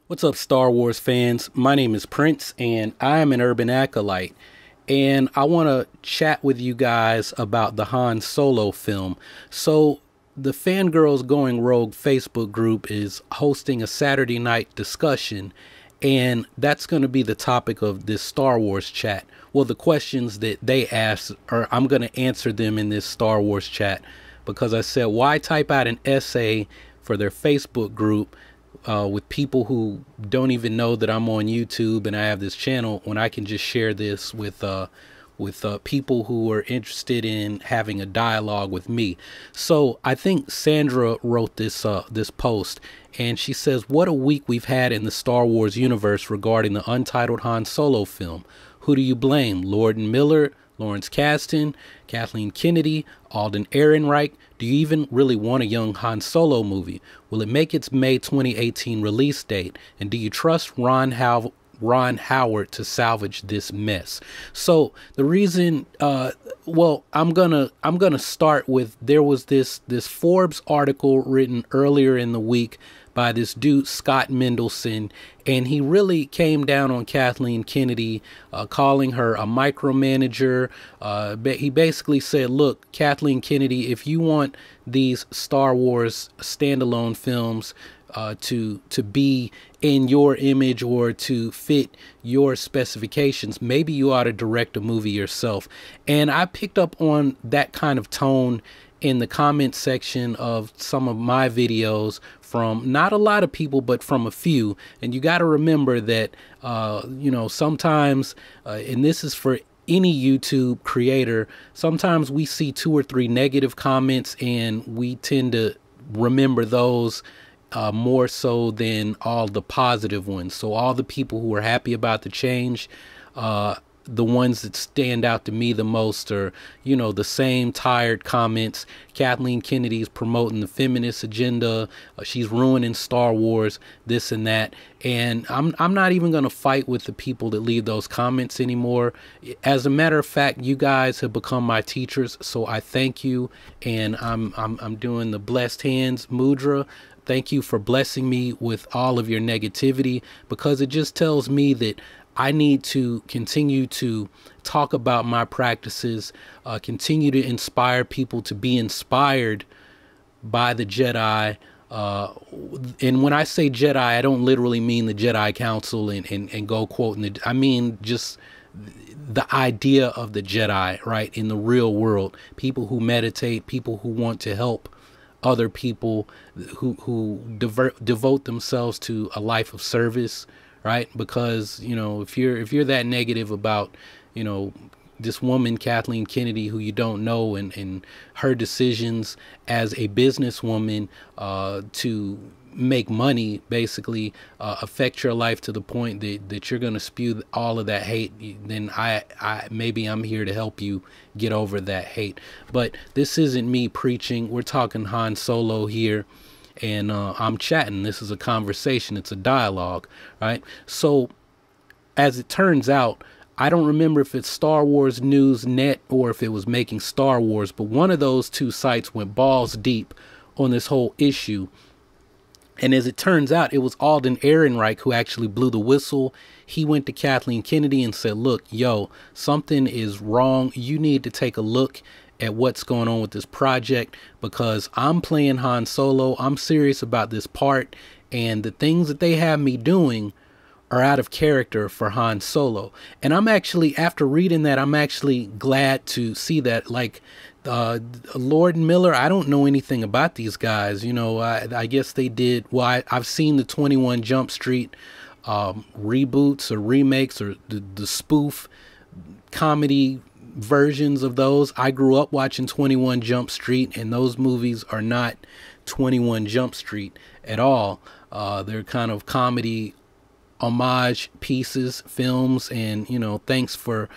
What's up, Star Wars fans? My name is Prince, and I am an urban acolyte. And I want to chat with you guys about the Han Solo film. So, the Fangirls Going Rogue Facebook group is hosting a Saturday night discussion, and that's going to be the topic of this Star Wars chat. Well, the questions that they asked, I'm going to answer them in this Star Wars chat because I said, why type out an essay for their Facebook group with people who don't even know that I'm on YouTube and I have this channel when I can just share this with people who are interested in having a dialogue with me. So I think Sandra wrote this post, and she says, "What a week we've had in the Star Wars universe regarding the untitled Han Solo film. Who do you blame? Lord and Miller, Lawrence Kasdan, Kathleen Kennedy, Alden Ehrenreich? Do you even really want a young Han Solo movie? Will it make its May 2018 release date? And do you trust Ron Howard to salvage this mess?" So the reason, well, I'm gonna start with, there was this Forbes article written earlier in the week by this dude Scott Mendelson, and he really came down on Kathleen Kennedy, calling her a micromanager. He basically said, look, Kathleen Kennedy, if you want these Star Wars standalone films to be in your image or to fit your specifications, maybe you ought to direct a movie yourself. And I picked up on that kind of tone in the comment section of some of my videos from not a lot of people, but from a few. And you got to remember that, sometimes, and this is for any YouTube creator, sometimes we see 2 or 3 negative comments and we tend to remember those more so than all the positive ones. So all the people who are happy about the change, the ones that stand out to me the most are, the same tired comments. Kathleen Kennedy's promoting the feminist agenda. She's ruining Star Wars, this and that. And I'm not even going to fight with the people that leave those comments anymore. As a matter of fact, you guys have become my teachers, so I thank you. And I'm doing the blessed hands mudra. Thank you for blessing me with all of your negativity, because it just tells me that I need to continue to talk about my practices, continue to inspire people to be inspired by the Jedi. And when I say Jedi, I don't literally mean the Jedi Council and go quoting I mean just the idea of the Jedi, right? In the real world, people who meditate, people who want to help other people, who devote themselves to a life of service, right? Because, if you're that negative about, this woman, Kathleen Kennedy, who you don't know, and her decisions as a businesswoman to make money, basically affect your life to the point that you're going to spew all of that hate, then maybe I'm here to help you get over that hate. But this isn't me preaching. We're talking Han Solo here. And I'm chatting. This is a conversation. It's a dialogue, right? So, as it turns out, I don't remember if it's Star Wars News Net or if it was Making Star Wars, but one of those two sites went balls deep on this whole issue. And as it turns out, it was Alden Ehrenreich who actually blew the whistle. He went to Kathleen Kennedy and said, look, something is wrong. You need to take a look at what's going on with this project, because I'm playing Han Solo. I'm serious about this part, and the things that they have me doing are out of character for Han Solo. And I'm actually, after reading that, I'm actually glad to see that. Like, Lord and Miller, I don't know anything about these guys. I guess they did. Well, I've seen the 21 Jump Street reboots or remakes, or the spoof comedy versions of those. I grew up watching 21 Jump Street, and those movies are not 21 Jump Street at all. They're kind of comedy homage pieces, films, and thanks for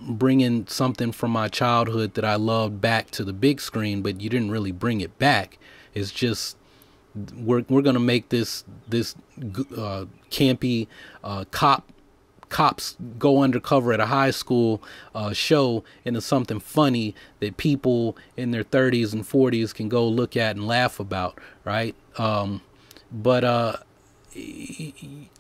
bringing something from my childhood that I loved back to the big screen, but you didn't really bring it back. It's just we're gonna make this campy cops go undercover at a high school show into something funny that people in their 30s and 40s can go look at and laugh about, right? But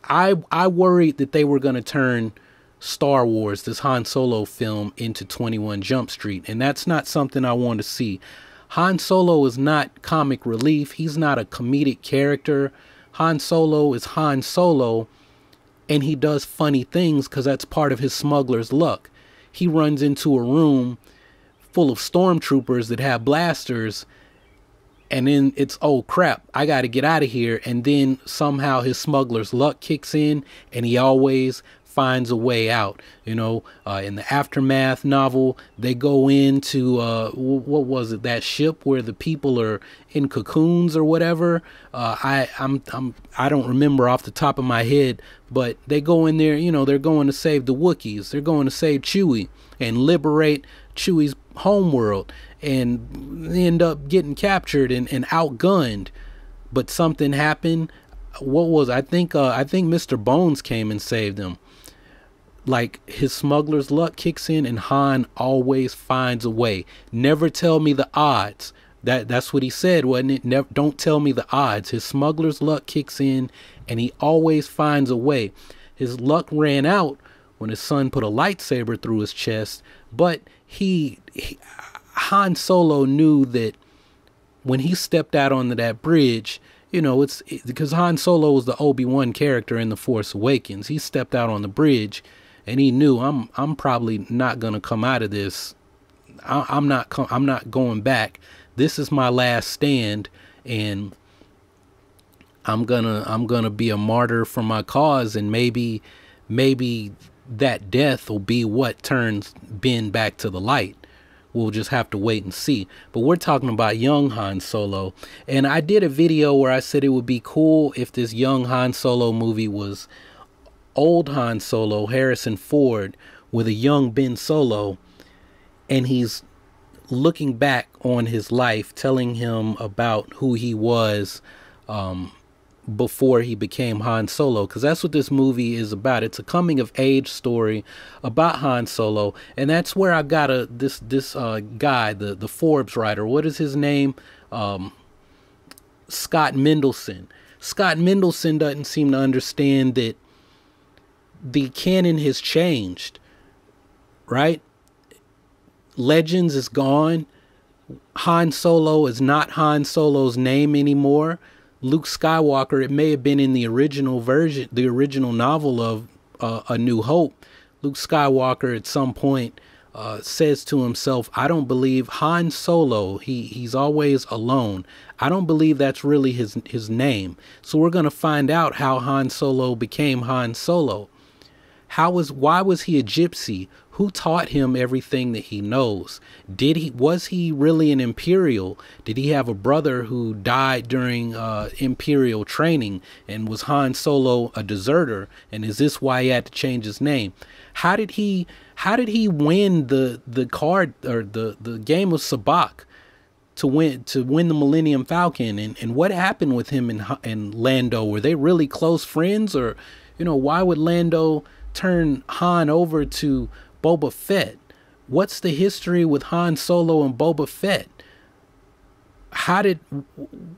I worried that they were going to turn Star Wars, this Han Solo film, into 21 Jump Street, and that's not something I want to see. Han Solo is not comic relief. He's not a comedic character. Han Solo is Han Solo, and he does funny things because that's part of his smuggler's luck. He runs into a room full of stormtroopers that have blasters, and then it's, oh crap, I got to get out of here. And then somehow his smuggler's luck kicks in, and he always finds a way out. You know, in the Aftermath novel, they go into what was it, that ship where the people are in cocoons or whatever. I don't remember off the top of my head, but they go in there. You know, they're going to save the Wookiees. They're going to save Chewie and liberate Chewie's homeworld, and they end up getting captured and outgunned. But something happened. What was, I think Mr. Bones came and saved him. Like, his smuggler's luck kicks in, and Han always finds a way. Never tell me the odds. That's what he said, wasn't it? Don't tell me the odds. His smuggler's luck kicks in, and he always finds a way. His luck ran out when his son put a lightsaber through his chest, but Han Solo knew that when he stepped out onto that bridge, you know, because Han Solo was the Obi-Wan character in The Force Awakens. He stepped out on the bridge, and he knew, I'm probably not gonna come out of this. I'm not going back. This is my last stand, and I'm gonna be a martyr for my cause, and maybe that death will be what turns Ben back to the light. We'll just have to wait and see. But we're talking about young Han Solo, and I did a video where I said it would be cool if this young Han Solo movie was old Han Solo, Harrison Ford, with a young Ben Solo, and he's looking back on his life, telling him about who he was before he became Han Solo, because that's what this movie is about. It's a coming of age story about Han Solo, and that's where I got this guy, the Forbes writer. What is his name? Scott Mendelson. Scott Mendelson doesn't seem to understand that the canon has changed, right? Legends is gone. Han Solo is not Han Solo's name anymore. Luke Skywalker, it may have been in the original version, the original novel of A New Hope, Luke Skywalker at some point says to himself, I don't believe Han Solo, he's always alone. I don't believe that's really his name. So we're going to find out how Han Solo became Han Solo. Why was he a gypsy? Who taught him everything that he knows? Was he really an Imperial? Did he have a brother who died during Imperial training, and was Han Solo a deserter? And is this why he had to change his name? How did he win the card, or the game of Sabacc to win the Millennium Falcon? And what happened with him and Lando? Were they really close friends? Or, you know, why would Lando turn Han over to Boba Fett? What's the history with Han Solo and Boba Fett?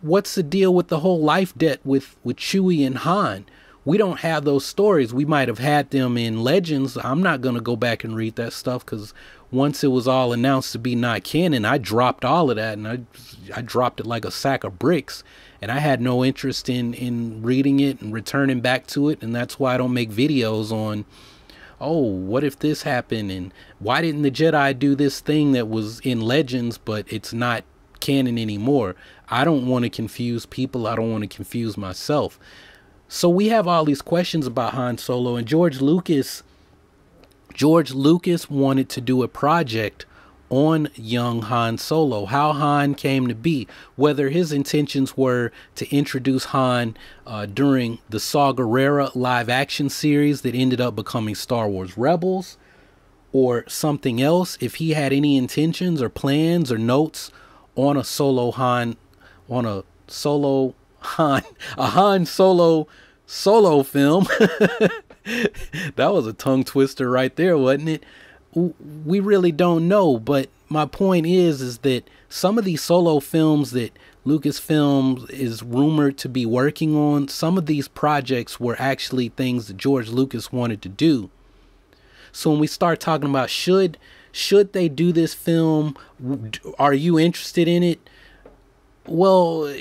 What's the deal with the whole life debt with Chewie and Han? We don't have those stories. We might have had them in Legends. I'm not going to go back and read that stuff, because once it was all announced to be not canon, I dropped all of that, and I dropped it like a sack of bricks, and I had no interest in reading it and returning back to it. And that's why I don't make videos on, oh, what if this happened, and why didn't the Jedi do this thing that was in Legends but it's not canon anymore? I don't want to confuse people. I don't want to confuse myself. So we have all these questions about Han Solo, and George Lucas wanted to do a project on young Han Solo, how Han came to be, whether his intentions were to introduce Han during the Saw Gerrera live action series that ended up becoming Star Wars Rebels, or something else. If he had any intentions or plans or notes on a Han Solo film. That was a tongue twister right there, wasn't it? We really don't know, but my point is that some of these Solo films that Lucasfilm is rumored to be working on. Some of these projects were actually things that George Lucas wanted to do. So when we start talking about should they do this film, are you interested in it? Well,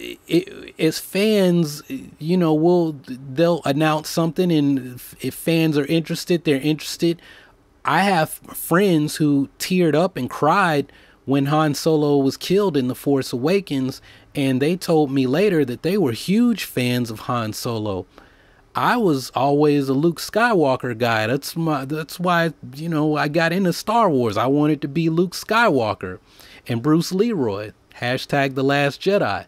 as fans, you know, they'll announce something, and if fans are interested, they're interested. I have friends who teared up and cried when Han Solo was killed in The Force Awakens, and they told me later that they were huge fans of Han Solo. I was always a Luke Skywalker guy. That's why, you know, I got into Star Wars. I wanted to be Luke Skywalker and Bruce Leroy. Hashtag The Last Jedi.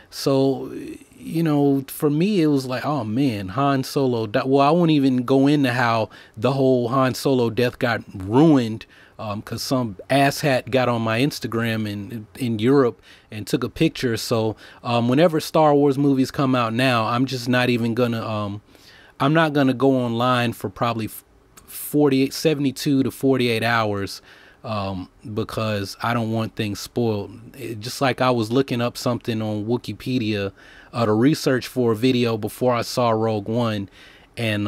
So, you know, for me, it was like, oh man, Han Solo. Well, I won't even go into how the whole Han Solo death got ruined, because some asshat got on my Instagram in Europe and took a picture. So whenever Star Wars movies come out now, I'm just not even gonna I'm not gonna go online for probably 72 to 48 hours. Because I don't want things spoiled. Just like I was looking up something on Wikipedia to research for a video before I saw Rogue One, and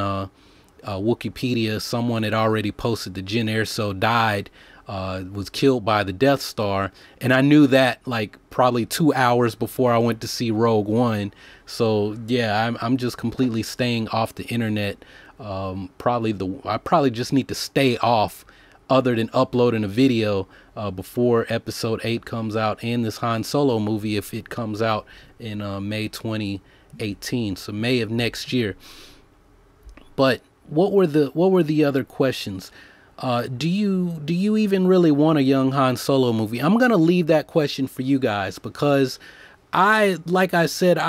Wikipedia, someone had already posted that Jyn Erso died, was killed by the Death Star, and I knew that like probably 2 hours before I went to see Rogue One. So yeah, I'm just completely staying off the internet. I probably just need to stay off, other than uploading a video before episode 8 comes out, and this Han Solo movie, if it comes out in May 2018, so May of next year. But what were the other questions? Do you even really want a young Han Solo movie? I'm gonna leave that question for you guys, because like I said,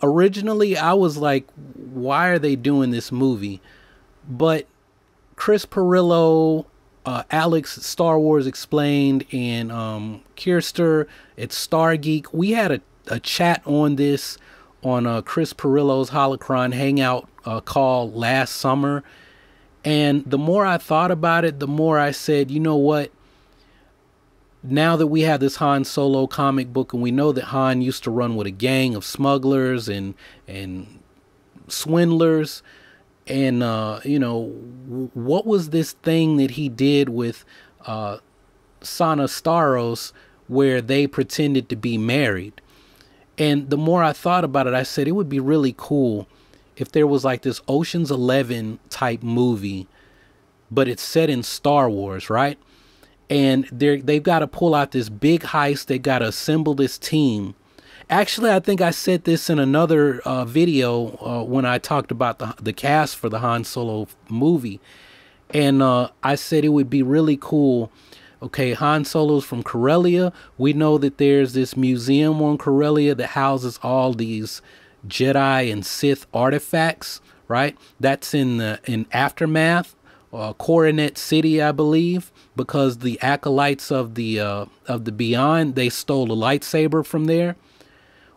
originally I was like, why are they doing this movie? But Chris Pirillo, Alex Star Wars Explained, and Kirster at Stargeek, we had a chat on this on Chris Pirillo's Holocron Hangout call last summer. And the more I thought about it, the more I said, you know what? Now that we have this Han Solo comic book, and we know that Han used to run with a gang of smugglers and swindlers, and you know, what was this thing that he did with Sana Starros where they pretended to be married? And the more I thought about it, I said it would be really cool if there was like this Ocean's 11 type movie, but it's set in Star Wars, right? And they've got to pull out this big heist. They got to assemble this team. Actually, I think I said this in another video when I talked about the cast for the Han Solo movie. And I said it would be really cool. Okay, Han Solo's from Corellia. We know that there's this museum on Corellia that houses all these Jedi and Sith artifacts, right? That's in Aftermath, Coronet City, I believe, because the acolytes of the Beyond, they stole a lightsaber from there.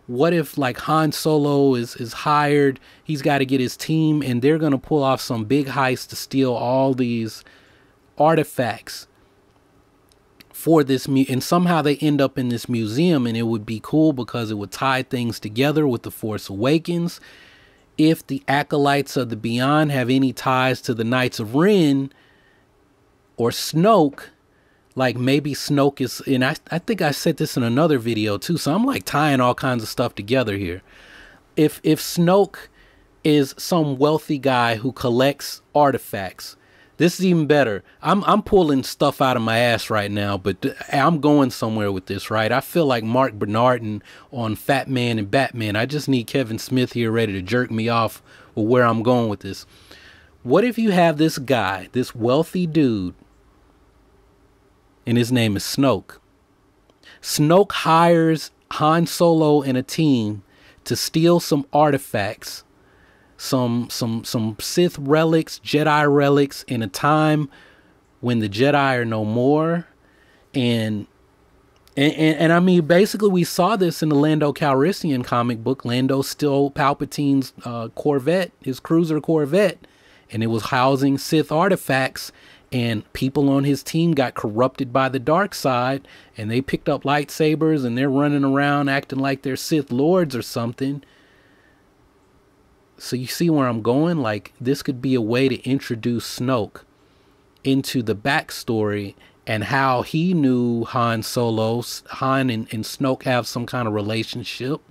What if like Han Solo is hired, he's got to get his team, and they're going to pull off some big heist to steal all these artifacts for this, and somehow they end up in this museum, and it would be cool because it would tie things together with The Force Awakens. If the acolytes of the Beyond have any ties to the Knights of Ren or Snoke, like maybe Snoke is, and I think I said this in another video too, so I'm like tying all kinds of stuff together here. If Snoke is some wealthy guy who collects artifacts, this is even better. I'm pulling stuff out of my ass right now, but I'm going somewhere with this, right? I feel like Mark Bernardin on Fat Man and Batman. I just need Kevin Smith here ready to jerk me off with where I'm going with this. What if you have this guy, this wealthy dude, and his name is Snoke. Snoke hires Han Solo and a team to steal some artifacts, some Sith relics, Jedi relics, in a time when the Jedi are no more. And I mean, basically we saw this in the Lando Calrissian comic book. Lando stole Palpatine's Corvette, his cruiser Corvette, and it was housing Sith artifacts. and people on his team got corrupted by the dark side, and they picked up lightsabers and they're running around acting like they're Sith Lords or something. So you see where I'm going? Like, this could be a way to introduce Snoke into the backstory and how he knew Han Solo. Han and Snoke have some kind of relationship.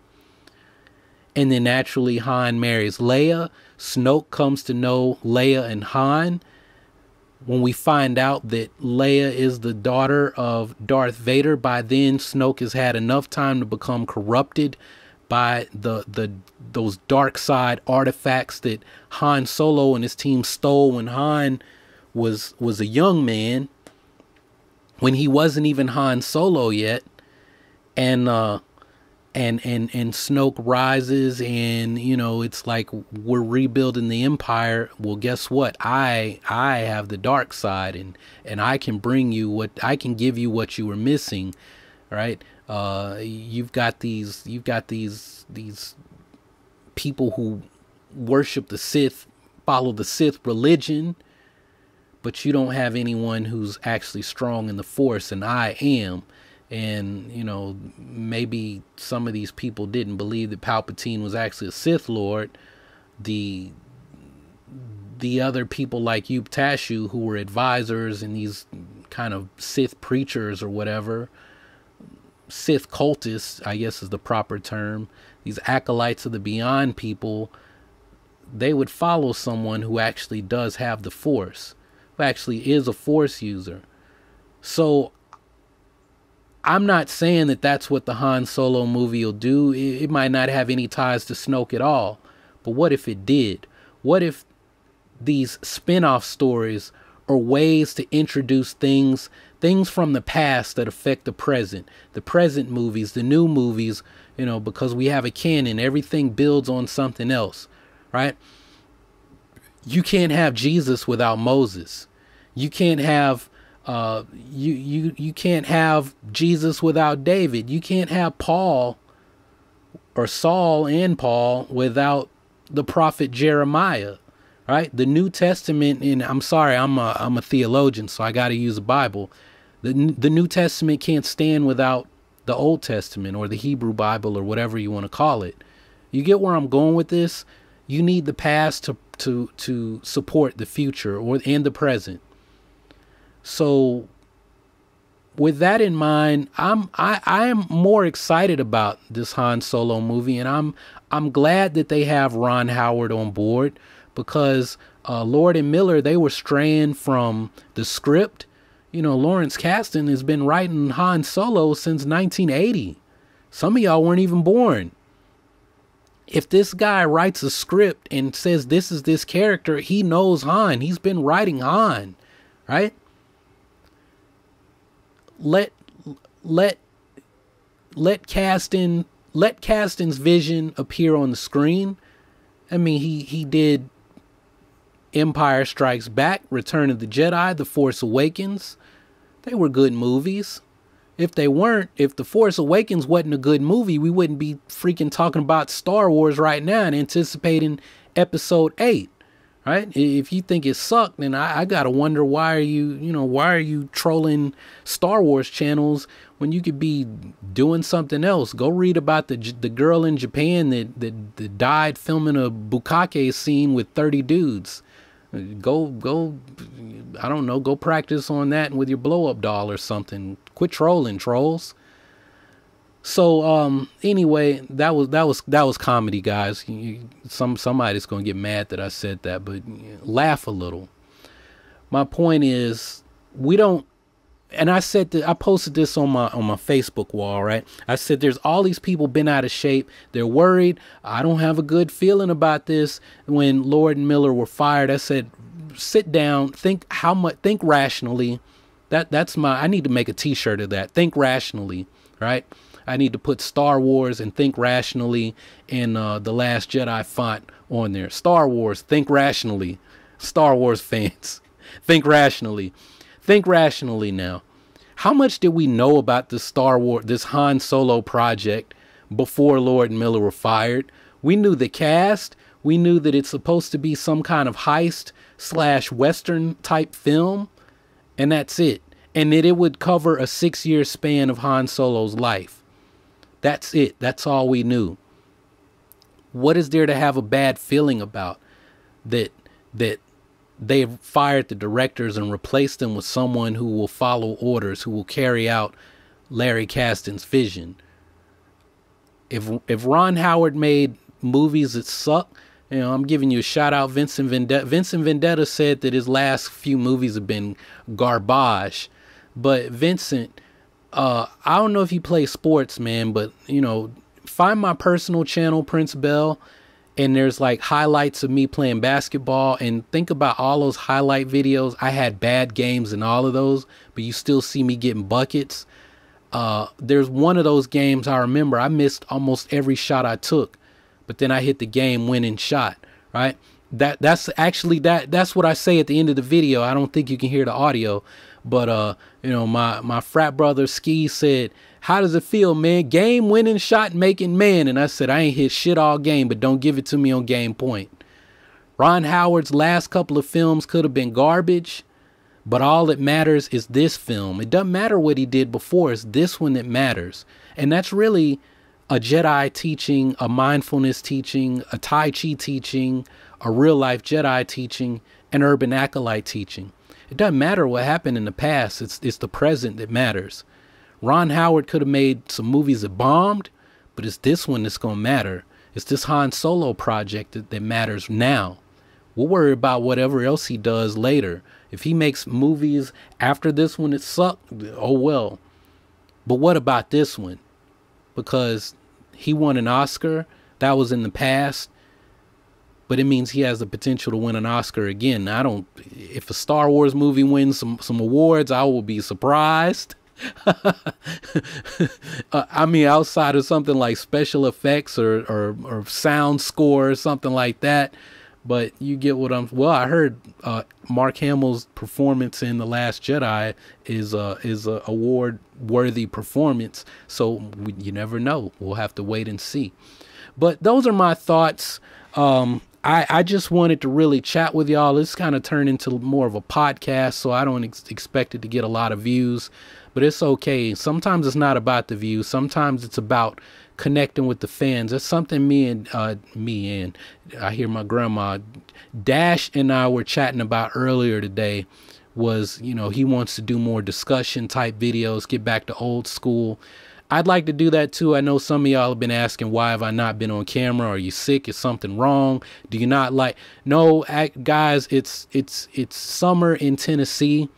And then naturally Han marries Leia. Snoke comes to know Leia and Han. When we find out that Leia is the daughter of Darth Vader, by then Snoke has had enough time to become corrupted by those dark side artifacts that Han Solo and his team stole when Han was a young man, when he wasn't even Han Solo yet. And Snoke rises, and you know, it's like we're rebuilding the Empire. Well, guess what? I have the dark side, and I can bring you I can give you what you were missing, right? You've got these people who worship the Sith, follow the Sith religion, but you don't have anyone who's actually strong in the Force, and I am. And, you know, maybe some of these people didn't believe that Palpatine was actually a Sith Lord. The other people like Yub Tashu, who were advisors and these kind of Sith preachers or whatever, Sith cultists, I guess is the proper term, these acolytes of the beyond people, they would follow someone who actually does have the Force, who actually is a Force user. So I'm not saying that that's what the Han Solo movie will do. It might not have any ties to Snoke at all. But what if it did? What if these spin-off stories are ways to introduce things from the past that affect the present movies, the new movies, you know, because we have a canon, everything builds on something else, right? You can't have Jesus without Moses. You can't have you can't have Jesus without David. You can't have Paul or Saul and Paul without the prophet Jeremiah, right? The New Testament, and I'm sorry, I'm a theologian, so I got to use the Bible. The New Testament can't stand without the Old Testament or the Hebrew Bible or whatever you want to call it. You get where I'm going with this? You need the past to support the future and the present. So with that in mind, I am more excited about this Han Solo movie, and I'm glad that they have Ron Howard on board, because Lord and Miller, they were straying from the script. You know, Lawrence Kasdan has been writing Han Solo since 1980. Some of y'all weren't even born. If this guy writes a script and says this is this character, he knows Han. He's been writing Han, right? Let Kasdan's vision appear on the screen. I mean, he did Empire Strikes Back, Return of the Jedi, The Force Awakens. They were good movies. If they weren't, if The Force Awakens wasn't a good movie, we wouldn't be freaking talking about Star Wars right now and anticipating Episode 8. Right? If you think it sucked, then I gotta wonder, why are you trolling Star Wars channels when you could be doing something else? Go read about the girl in Japan that died filming a bukkake scene with 30 dudes. Go, I don't know, go practice on that with your blow up doll or something. Quit trolling, trolls. So anyway, that was comedy, guys. Somebody's gonna get mad that I said that, but laugh a little. My point is, we don't, and I said that, I posted this on my Facebook wall, right? I said there's all these people been out of shape. They're worried. I don't have a good feeling about this. When Lord and Miller were fired, I said, sit down, think rationally. I need to make a t-shirt of that. Think rationally, right? I need to put Star Wars and Think Rationally in the Last Jedi font on there. Star Wars, think rationally. Star Wars fans, think rationally. Think rationally now. How much did we know about this this Han Solo project before Lord and Miller were fired? We knew the cast. We knew that it's supposed to be some kind of heist / Western type film. and that's it. And that it would cover a 6-year span of Han Solo's life. That's it. That's all we knew. What is there to have a bad feeling about? That they've fired the directors and replaced them with someone who will follow orders, who will carry out Larry Kasdan's vision. If Ron Howard made movies that suck, you know, I'm giving you a shout out, Vincent Vendetta. Vincent Vendetta said that his last few movies have been garbage. But Vincent, I don't know if you play sports, man, but, you know, find my personal channel, Prince Bell, and there's like highlights of me playing basketball, and think about all those highlight videos. I had bad games in all of those, but you still see me getting buckets. There's one of those games I remember I missed almost every shot I took, but then I hit the game winning shot, right? That's what I say at the end of the video. I don't think you can hear the audio, but you know, my frat brother Ski said, "How does it feel, man? Game winning shot making man." And I said, "I ain't hit shit all game, but don't give it to me on game point." Ron Howard's last couple of films could have been garbage, but all that matters is this film. It doesn't matter what he did before. It's this one that matters. And that's really a Jedi teaching, a mindfulness teaching, a Tai Chi teaching, a real life Jedi teaching, an urban acolyte teaching. It doesn't matter what happened in the past. It's the present that matters. Ron Howard could have made some movies that bombed, but it's this one that's going to matter. It's this Han Solo project that matters now. We'll worry about whatever else he does later. If he makes movies after this one that suck, oh well. But what about this one? Because he won an Oscar. That was in the past. But it means he has the potential to win an Oscar again. If a Star Wars movie wins some awards, I will be surprised. I mean, outside of something like special effects or sound score or something like that. But you get what I heard Mark Hamill's performance in The Last Jedi is a award worthy performance. So you never know. We'll have to wait and see. But those are my thoughts. I just wanted to really chat with y'all. This kind of turned into more of a podcast, so I don't expect it to get a lot of views, but it's okay. Sometimes it's not about the views. Sometimes it's about connecting with the fans. That's something me and I hear my grandma Dash and I were chatting about earlier today. Was, you know, he wants to do more discussion type videos, get back to old school. I'd like to do that too. I know some of y'all have been asking, why have I not been on camera? Are you sick? Is something wrong? Do you not like? No, guys, it's summer in Tennessee,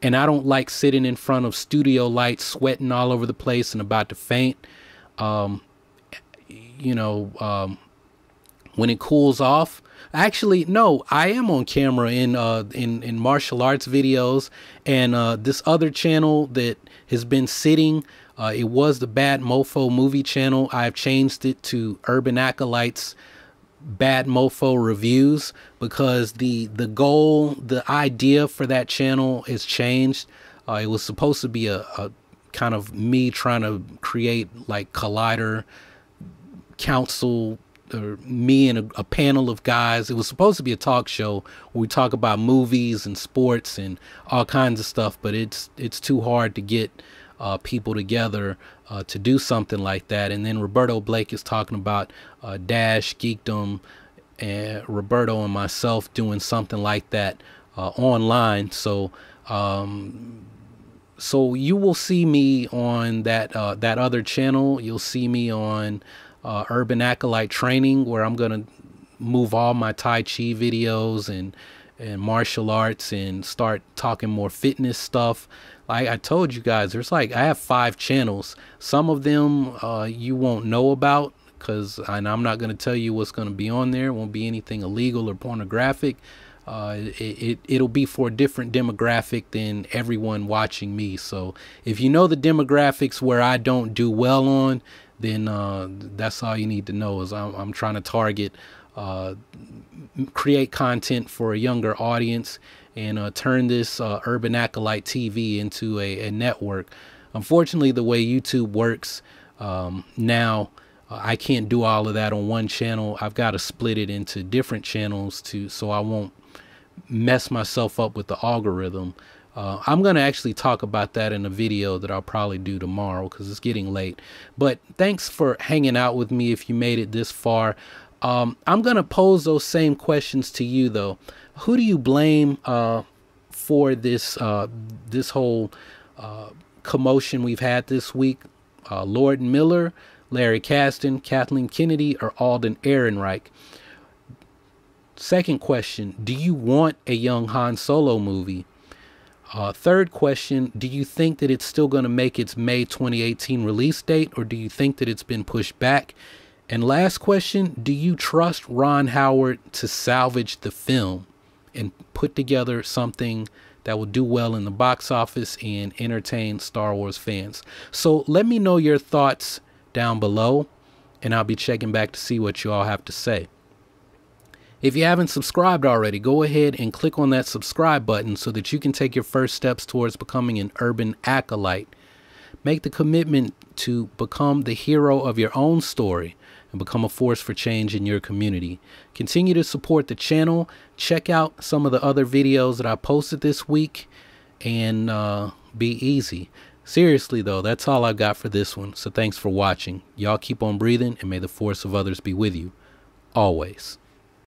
and I don't like sitting in front of studio lights, sweating all over the place and about to faint. When it cools off. Actually, no, I am on camera in martial arts videos, and this other channel that has been sitting. It was the Bad Mofo movie channel. I've changed it to Urban Acolytes Bad Mofo Reviews because the goal, the idea for that channel has changed. It was supposed to be a kind of me trying to create like Collider Council, or me and a panel of guys. It was supposed to be a talk show where we talk about movies and sports and all kinds of stuff, but it's too hard to get people together to do something like that. And then Roberto Blake is talking about Dash, Geekdom, and Roberto and myself doing something like that online. So you will see me on that other channel. You'll see me on Urban Acolyte Training, where I'm gonna move all my Tai Chi videos and martial arts and start talking more fitness stuff. Like I told you guys, I have 5 channels. Some of them you won't know about, and I'm not going to tell you what's going to be on there. It won't be anything illegal or pornographic. It'll be for a different demographic than everyone watching me. So if you know the demographics where I don't do well on, then that's all you need to know. Is I'm trying to target, create content for a younger audience, and turn this Urban Acolyte TV into a network. Unfortunately, the way YouTube works now, I can't do all of that on one channel. I've got to split it into different channels so I won't mess myself up with the algorithm. I'm going to actually talk about that in a video that I'll probably do tomorrow because it's getting late. But thanks for hanging out with me if you made it this far. I'm going to pose those same questions to you, though. Who do you blame for this this whole commotion we've had this week? Lord Miller, Larry Kasdan, Kathleen Kennedy, or Alden Ehrenreich? Second question, do you want a young Han Solo movie? Third question, do you think that it's still going to make its May 2018 release date, or do you think that it's been pushed back? And last question, do you trust Ron Howard to salvage the film and put together something that will do well in the box office and entertain Star Wars fans? So let me know your thoughts down below, and I'll be checking back to see what you all have to say. If you haven't subscribed already, go ahead and click on that subscribe button so that you can take your first steps towards becoming an urban acolyte. Make the commitment to become the hero of your own story and become a force for change in your community. Continue to support the channel. Check out some of the other videos that I posted this week, and be easy. Seriously though, that's all I got for this one. So thanks for watching. Y'all keep on breathing, and may the force of others be with you always.